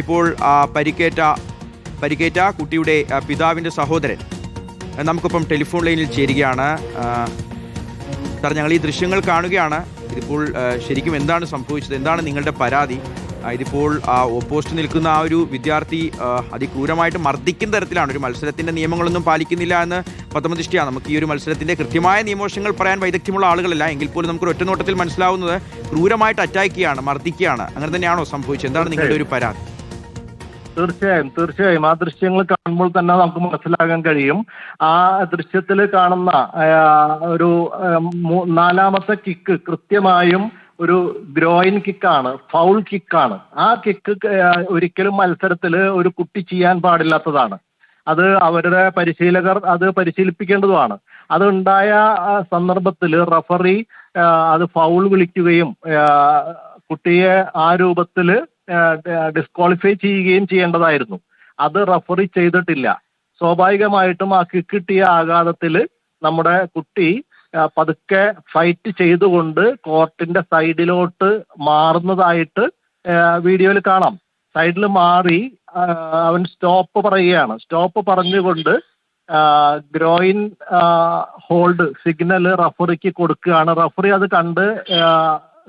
ഇപ്പോൾ പരിക്കേറ്റ കുട്ടിയുടെ പിതാവിൻ്റെ സഹോദരൻ നമുക്കൊപ്പം ടെലിഫോൺ ലൈനിൽ ചേരുകയാണ്. സാർ, ഞങ്ങൾ ഈ ദൃശ്യങ്ങൾ കാണുകയാണ്. ഇതിപ്പോൾ ശരിക്കും എന്താണ് സംഭവിച്ചത്? എന്താണ് നിങ്ങളുടെ പരാതി? ഇതിപ്പോൾ ഓപ്പോസിറ്റ് നിൽക്കുന്ന ആ ഒരു വിദ്യാർത്ഥി അതിക്രൂരമായിട്ട് മർദ്ദിക്കുന്ന തരത്തിലാണ്. ഒരു മത്സരത്തിൻ്റെ നിയമങ്ങളൊന്നും പാലിക്കുന്നില്ല എന്ന് പ്രഥമദൃഷ്ടിയാണ്. നമുക്ക് ഈ ഒരു മത്സരത്തിൻ്റെ കൃത്യമായ നിയമവശങ്ങൾ പറയാൻ വൈദഗ്ധ്യമുള്ള ആളുകളല്ല, എങ്കിൽ പോലും നമുക്ക് ഒറ്റ നോട്ടത്തിൽ മനസ്സിലാവുന്നത് ക്രൂരമായിട്ട് അറ്റാക്ക് ചെയ്യുകയാണ്, മർദ്ദിക്കുകയാണ്. അങ്ങനെ തന്നെയാണോ സംഭവിച്ചത്? എന്താണ് നിങ്ങളുടെ ഒരു പരാതി? തീർച്ചയായും ആ ദൃശ്യങ്ങൾ കാണുമ്പോൾ തന്നെ നമുക്ക് മനസ്സിലാകാൻ കഴിയും. ആ ദൃശ്യത്തിൽ കാണുന്ന ഒരു നാലാമത്തെ കിക്ക് കൃത്യമായും ഒരു ഗ്രോയിൻ കിക്കാണ്, ഫൗൾ കിക്കാണ്. ആ കിക്ക് ഒരിക്കലും മത്സരത്തിൽ ഒരു കുട്ടി ചെയ്യാൻ പാടില്ലാത്തതാണ്. അത് അവരുടെ പരിശീലകർ അത് പരിശീലിപ്പിക്കേണ്ടതുമാണ്. അതുണ്ടായ സന്ദർഭത്തിൽ റഫറി അത് ഫൗൾ വിളിക്കുകയും കുട്ടിയെ ആ രൂപത്തിൽ ഡിസ്ക്വാളിഫൈ ചെയ്യുകയും ചെയ്യേണ്ടതായിരുന്നു. അത് റഫറി ചെയ്തിട്ടില്ല. സ്വാഭാവികമായിട്ടും ആ കിക്ക് കിട്ടിയ ആഘാതത്തിൽ നമ്മുടെ കുട്ടി പതുക്കെ ഫൈറ്റ് ചെയ്തുകൊണ്ട് കോർട്ടിന്റെ സൈഡിലോട്ട് മാറുന്നതായിട്ട് വീഡിയോയിൽ കാണാം. സൈഡിൽ മാറി അവൻ സ്റ്റോപ്പ് പറയുകയാണ്. സ്റ്റോപ്പ് പറഞ്ഞുകൊണ്ട് ഗ്രോയിൻ ഹോൾഡ് സിഗ്നൽ റഫറിക്ക് കൊടുക്കുകയാണ്. റഫറി അത് കണ്ട്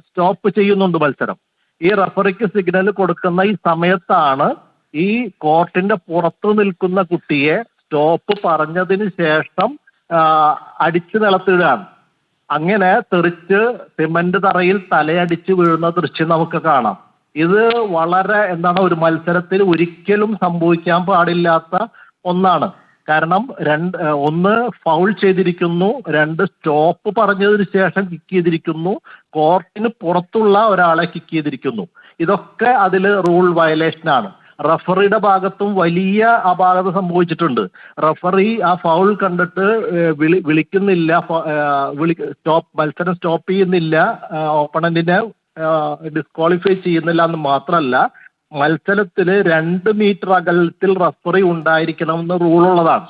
സ്റ്റോപ്പ് ചെയ്യുന്നുണ്ട് മത്സരം. ഈ റഫറിക്ക് സിഗ്നൽ കൊടുക്കുന്ന ഈ സമയത്താണ് ഈ കോർട്ടിന്റെ പുറത്ത് നിൽക്കുന്ന കുട്ടിയെ സ്റ്റോപ്പ് പറഞ്ഞതിന് ശേഷം അടിച്ചു നിലത്തിടുകയാണ്. അങ്ങനെ തെറിച്ച് സിമന്റ് തറയിൽ തലയടിച്ച് വീഴുന്ന ദൃശ്യം നമുക്ക് കാണാം. ഇത് വളരെ ഒരു മത്സരത്തിൽ ഒരിക്കലും സംഭവിക്കാൻ പാടില്ലാത്ത ഒന്നാണ്. കാരണം ഒന്ന് ഫൗൾ ചെയ്തിരിക്കുന്നു, രണ്ട് സ്റ്റോപ്പ് പറഞ്ഞതിന് ശേഷം കിക്ക് ചെയ്തിരിക്കുന്നു, കോർട്ടിന് പുറത്തുള്ള ഒരാളെ കിക്ക് ചെയ്തിരിക്കുന്നു. ഇതൊക്കെ അതിൽ റൂൾ വയലേഷനാണ്. റഫറിയുടെ ഭാഗത്തും വലിയ അപാകത സംഭവിച്ചിട്ടുണ്ട്. റഫറി ആ ഫൗൾ കണ്ടിട്ട് വിളിക്കുന്നില്ല, മത്സരം സ്റ്റോപ്പ് ചെയ്യുന്നില്ല, ഓപ്പണന്റിനെ ഡിസ്ക്വാളിഫൈ ചെയ്യുന്നില്ല എന്ന് മാത്രമല്ല, മത്സരത്തിൽ 2 മീറ്റർ അകലത്തിൽ റഫറി ഉണ്ടായിരിക്കണമെന്ന് റൂളുള്ളതാണ്.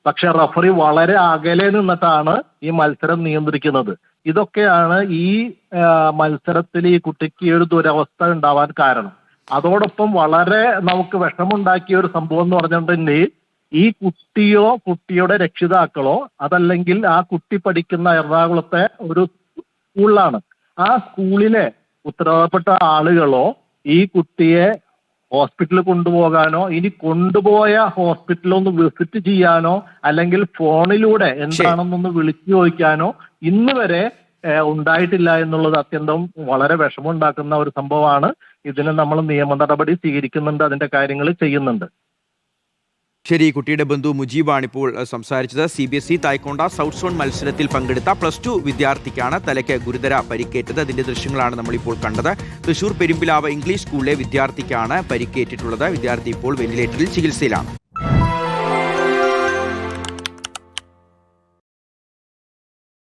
പക്ഷെ റഫറി വളരെ അകലെ നിന്നിട്ടാണ് ഈ മത്സരം നിയന്ത്രിക്കുന്നത്. ഇതൊക്കെയാണ് ഈ മത്സരത്തിൽ ഈ കുട്ടിക്ക് ഒരു ദുരവസ്ഥ ഉണ്ടാവാൻ കാരണം. അതോടൊപ്പം വളരെ നമുക്ക് വിഷമുണ്ടാക്കിയ ഒരു സംഭവം എന്ന് പറഞ്ഞിട്ടുണ്ടെങ്കിൽ ഈ കുട്ടിയോ കുട്ടിയുടെ രക്ഷിതാക്കളോ അതല്ലെങ്കിൽ ആ കുട്ടി പഠിക്കുന്ന എറണാകുളത്തെ ഒരു സ്കൂളിലാണ്, ആ സ്കൂളിലെ ഉത്തരവാദപ്പെട്ട ആളുകളോ ഈ കുട്ടിയെ ഹോസ്പിറ്റലിൽ കൊണ്ടുപോകാനോ ഇനി കൊണ്ടുപോയ ഹോസ്പിറ്റലൊന്ന് വിസിറ്റ് ചെയ്യാനോ അല്ലെങ്കിൽ ഫോണിലൂടെ എന്താണെന്നൊന്ന് വിളിച്ചു ചോദിക്കാനോ ഇന്ന് വരെ ഉണ്ടായിട്ടില്ല എന്നുള്ളത് അത്യന്തം വളരെ വിഷമമുണ്ടാക്കുന്ന ഒരു സംഭവമാണ്. ഇതിന് നമ്മൾ നിയമ നടപടി സ്വീകരിക്കുന്നുണ്ട്, അതിന്റെ കാര്യങ്ങൾ ചെയ്യുന്നുണ്ട്. ശരി, കുട്ടിയുടെ ബന്ധു മുജീബാണ് ഇപ്പോൾ സംസാരിച്ചത്. CBSE തായ്ക്കൊണ്ട സൗത്ത് സോൺ മത്സരത്തിൽ പങ്കെടുത്ത +2 വിദ്യാർത്ഥിക്കാണ് തലയ്ക്ക് ഗുരുതര പരിക്കേറ്റത്. അതിന്റെ ദൃശ്യങ്ങളാണ് നമ്മളിപ്പോൾ കണ്ടത്. തൃശൂർ പെരുമ്പിലാവ് ഇംഗ്ലീഷ് സ്കൂളിലെ വിദ്യാർത്ഥിക്കാണ് പരിക്കേറ്റിട്ടുള്ളത്. വിദ്യാർത്ഥി ഇപ്പോൾ വെന്റിലേറ്ററിൽ ചികിത്സയിലാണ്.